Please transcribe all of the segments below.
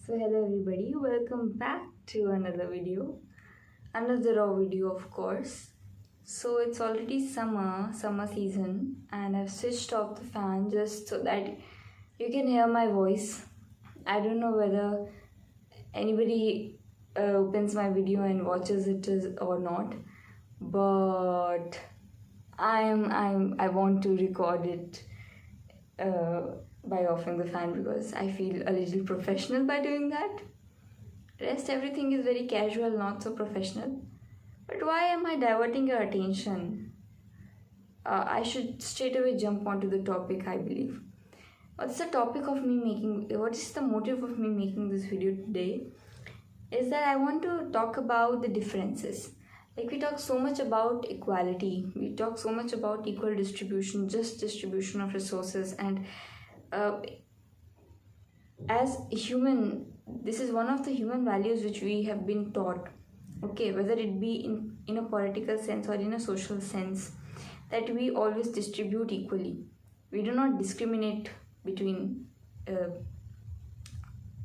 So hello everybody, welcome back to another raw video of course. So it's already summer season, and I've switched off the fan just so that you can hear my voice. I don't know whether anybody opens my video and watches or not, but I want to record it by offing the fan because I feel a little professional by doing that. Rest everything is very casual, not so professional. But why am I diverting your attention? I should straight away jump onto the topic, I believe. What's the topic of me making, what is the motive of me making this video today? Is that I want to talk about the differences. Like, we talk so much about equality, we talk so much about equal distribution, just distribution of resources, and as a human, this is one of the human values which we have been taught, okay, whether it be in a political sense or in a social sense, that we always distribute equally. We do not discriminate between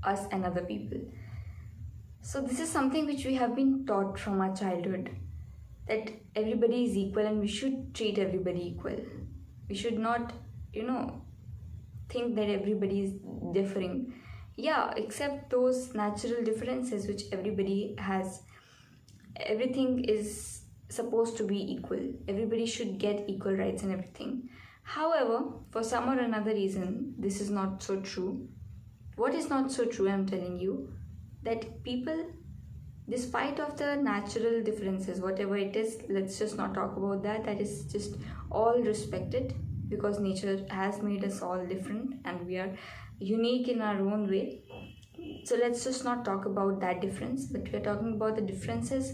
us and other people. So this is something which we have been taught from our childhood, that everybody is equal and we should treat everybody equal. We should not, think that everybody is differing. Yeah, except those natural differences which everybody has. Everything is supposed to be equal. Everybody should get equal rights and everything. However, for some or another reason, this is not so true. What is not so true, I'm telling you, that people, despite of the natural differences, whatever it is, let's just not talk about that. That is just all respected, because nature has made us all different and we are unique in our own way. So let's just not talk about that difference, but we are talking about the differences,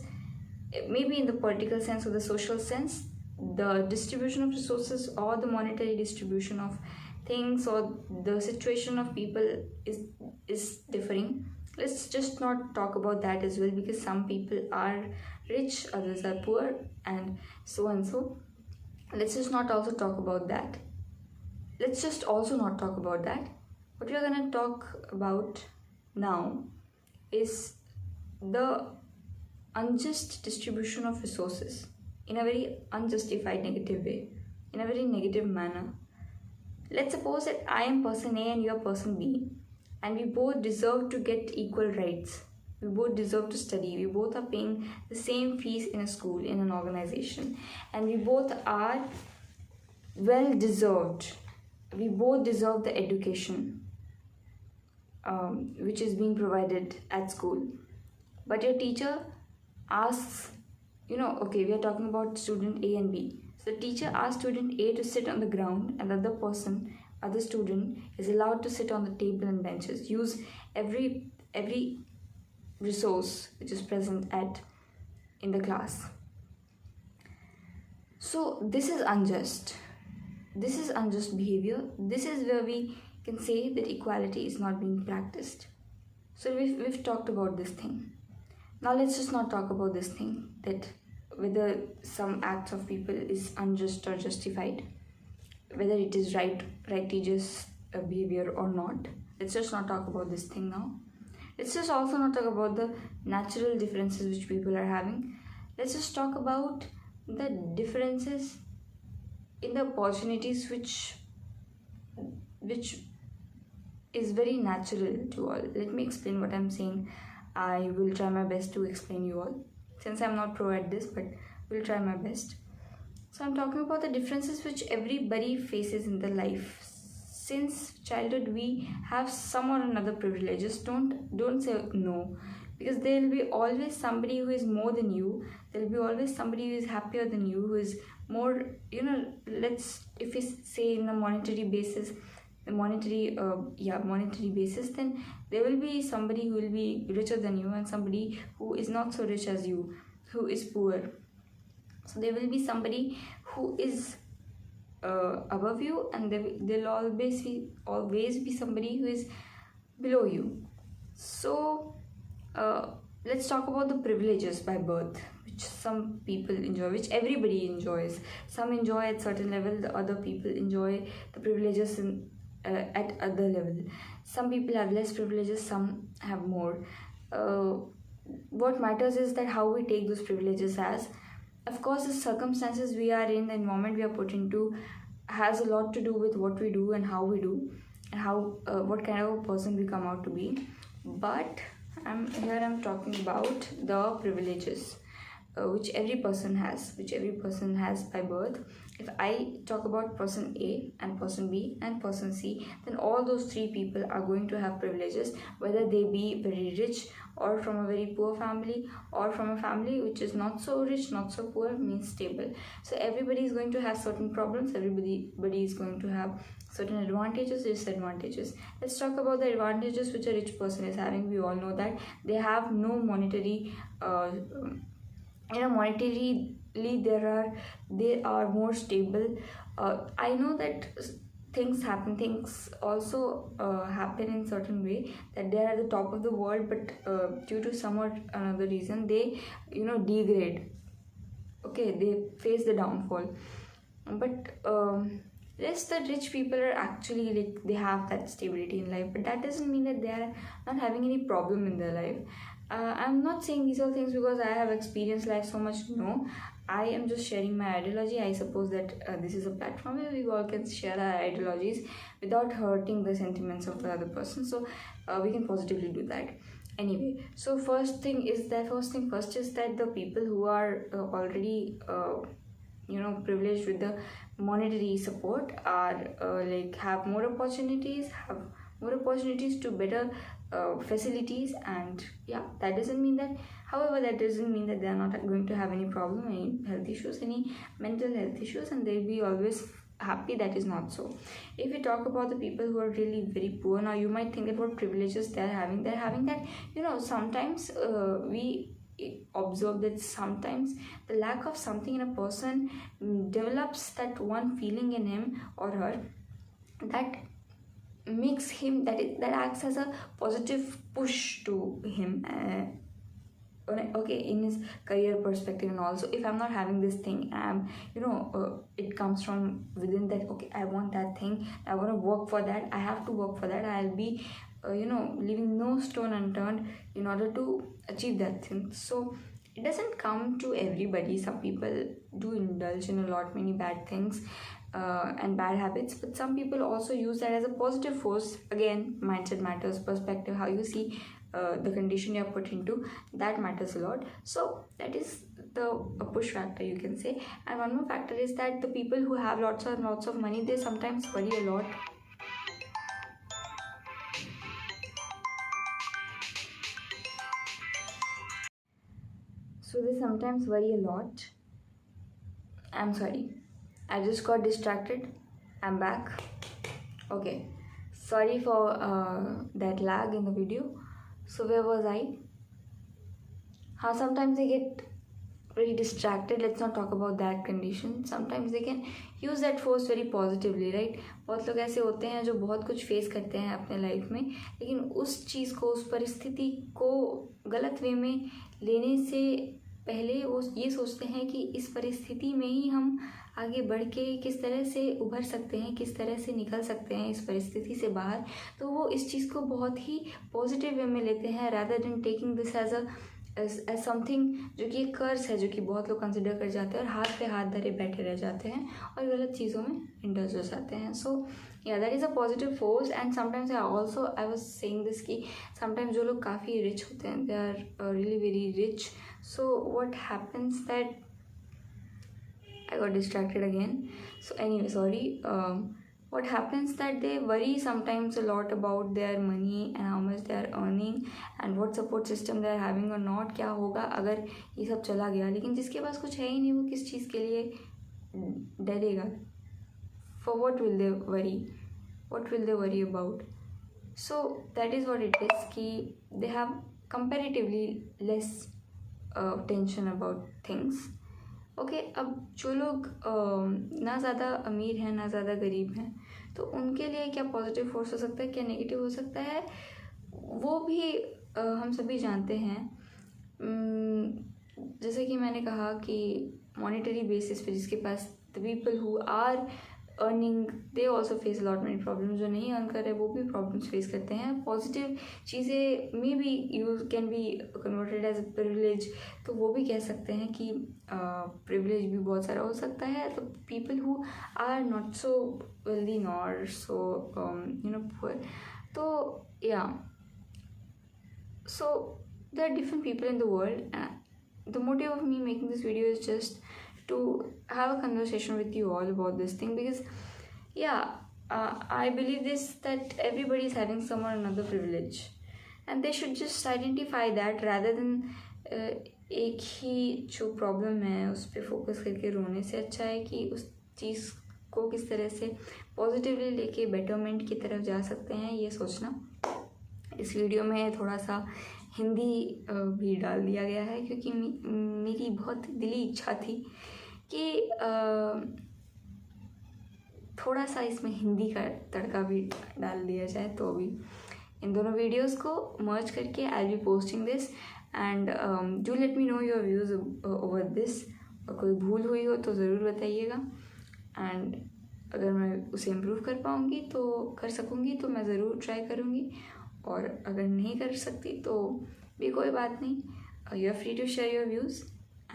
maybe in the political sense or the social sense, the distribution of resources or the monetary distribution of things, or the situation of people is differing. Let's just not talk about that as well, because some people are rich, others are poor, and so and so. Let's just not also talk about that. Let's just also not talk about that. What we are going to talk about now is the unjust distribution of resources in a very unjustified negative way, in a very negative manner. Let's suppose that I am person A and you are person B, and we both deserve to get equal rights. We both deserve to study. We both are paying the same fees in a school, in an organization, and we both are well deserved. We both deserve the education which is being provided at school. But your teacher asks, okay, we are talking about student A and B. So the teacher asks student A to sit on the ground, and the other student is allowed to sit on the table and benches, use every resource which is present in the class. So this is unjust. This is unjust behavior. This is where we can say that equality is not being practiced. So we've talked about this thing. Now let's just not talk about this thing, that whether some acts of people is unjust or justified, whether it is righteous behavior or not. Let's just not talk about this thing now. Let's just also not talk about the natural differences which people are having. Let's just talk about the differences in the opportunities which is very natural to all. Let me explain what I'm saying. I will try my best to explain you all, since I'm not pro at this, but will try my best. So I'm talking about the differences which everybody faces in their life. Since childhood, we have some or another privileges. Don't say no, because there will be always somebody who is more than you. There will be always somebody who is happier than you, who is more, if we say in a monetary basis, monetary basis, then there will be somebody who will be richer than you and somebody who is not so rich as you, who is poor. So there will be somebody who is above you, and there'll always be somebody who is below you. So let's talk about the privileges by birth, which some people enjoy, which everybody enjoys. Some enjoy at certain level, the other people enjoy the privileges at other level. some people have less privileges, some have more. What matters is that how we take those privileges as. Of course, the circumstances we are in, the environment we are put into, has a lot to do with what we do and how we do, and how what kind of a person we come out to be. But I'm talking about the privileges which every person has by birth. If I talk about person A and person B and person C, then all those three people are going to have privileges, whether they be very rich or from a very poor family, or from a family which is not so rich, not so poor, means stable. So everybody is going to have certain problems, everybody is going to have certain advantages, disadvantages. Let's talk about the advantages which a rich person is having. We all know that they have no monetary monetarily they are more stable. I know that things also happen in certain way, that they are at the top of the world, but due to some or another reason they degrade. Okay, they face the downfall. But yes, the rich people are actually, like, they have that stability in life, but that doesn't mean that they are not having any problem in their life. I'm not saying these are things because I have experienced life so much. No, I am just sharing my ideology. I suppose that this is a platform where we all can share our ideologies without hurting the sentiments of the other person. So we can positively do that. Anyway, so first thing first is that the people who are already privileged with the monetary support are have more opportunities, to better facilities. And yeah, that doesn't mean that they are not going to have any problem, any health issues, any mental health issues, and they'll be always happy. That is not so. If we talk about the people who are really very poor, now you might think that what privileges they're having that sometimes we observe that sometimes the lack of something in a person develops that one feeling in him or her that makes him that acts as a positive push to him, okay, in his career perspective. And also, if I'm not having this thing, it comes from within, that okay, I want that thing, I want to work for that, I have to work for that, I'll be leaving no stone unturned in order to achieve that thing. So it doesn't come to everybody. Some people do indulge in a lot many bad things and bad habits, but some people also use that as a positive force. Again, mindset matters, perspective, how you see the condition you're put into, that matters a lot. So that is the push factor, you can say. And one more factor is that the people who have lots and lots of money, they sometimes worry a lot. So they sometimes worry a lot. I'm sorry, I just got distracted. I'm back. Okay, sorry for that lag in the video. So where was I? Sometimes they get very distracted. Let's not talk about that condition. Sometimes they can use that force very positively, right? बहुत लोग ऐसे होते हैं जो बहुत कुछ face करते हैं अपने लाइफ में, लेकिन उस चीज़ को, उस परिस्थिति को गलत वे में लेने से पहले वो ये सोचते हैं कि इस परिस्थिति में ही हम आगे बढ़ के किस तरह से उभर सकते हैं, किस तरह से निकल सकते हैं इस परिस्थिति से बाहर. तो वो इस चीज़ को बहुत ही पॉजिटिव वे में लेते हैं, rather than taking this as something जो कि एक कर्ज है, जो कि बहुत लोग कंसिडर कर जाते हैं और हाथ पे हाथ धरे बैठे रह जाते हैं और गलत चीज़ों में इंडल्ज हो जाते हैं. So yeah that is a positive force. And sometimes I was saying this कि समटाइम्स जो लोग काफ़ी रिच होते हैं, they are really very rich. So what happens that I got distracted again. So anyway, sorry. What happens that they worry sometimes a lot about their money and how much they are earning and what support system they are having or not. क्या होगा अगर ये सब चला गया. लेकिन जिसके पास कुछ है ही नहीं, वो किस चीज़ के लिए डरेगा? For what will they worry? What will they worry about? So that is what it is कि they have comparatively less tension about things. Okay अब जो लोग ना ज़्यादा अमीर हैं ना ज़्यादा गरीब हैं, तो उनके लिए क्या पॉजिटिव फोर्स हो सकता है, क्या नेगेटिव हो सकता है, वो भी हम सभी जानते हैं. जैसे कि मैंने कहा कि मॉनेटरी बेसिस पे जिसके पास the people who are earning, they also face lot many problem. जो नहीं अर्न कर रहे वो भी प्रॉब्लम्स फेस करते हैं. पॉजिटिव चीज़ें maybe you can be converted as a privilege, तो वो भी कह सकते हैं कि प्रिविलेज भी बहुत सारा हो सकता है. तो people who are not so wealthy nor so poor, तो yeah, so there are different people in the world. The motive of me making this video is just to have a conversation with you all about this thing, because I believe this, that everybody is having some or another privilege, and they should just identify that rather than एक ही जो problem है उस पर focus करके रोने से अच्छा है कि उस चीज़ को किस तरह से पॉजिटिवली लेके बेटरमेंट की तरफ जा सकते हैं, ये सोचना. इस वीडियो में थोड़ा सा हिंदी भी डाल दिया गया है, क्योंकि मेरी बहुत दिली इच्छा थी कि थोड़ा सा इसमें हिंदी का तड़का भी डाल दिया जाए. तो अभी इन दोनों वीडियोस को मर्ज करके I will be posting this, and do let me know your views over this. कोई भूल हुई हो तो ज़रूर बताइएगा, एंड अगर मैं उसे इम्प्रूव कर पाऊँगी तो कर सकूँगी तो मैं ज़रूर ट्राई करूँगी, और अगर नहीं कर सकती तो भी कोई बात नहीं. You are free to share your views,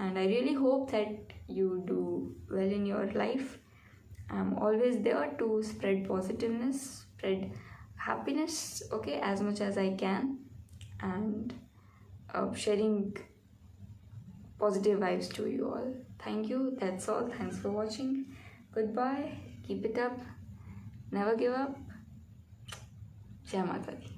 and I really hope that you do well in your life. I am always there to spread positiveness, spread happiness, okay, as much as I can, and sharing positive vibes to you all. Thank you. That's all. Thanks for watching. Goodbye. Keep it up. Never give up. Jai Mata Di.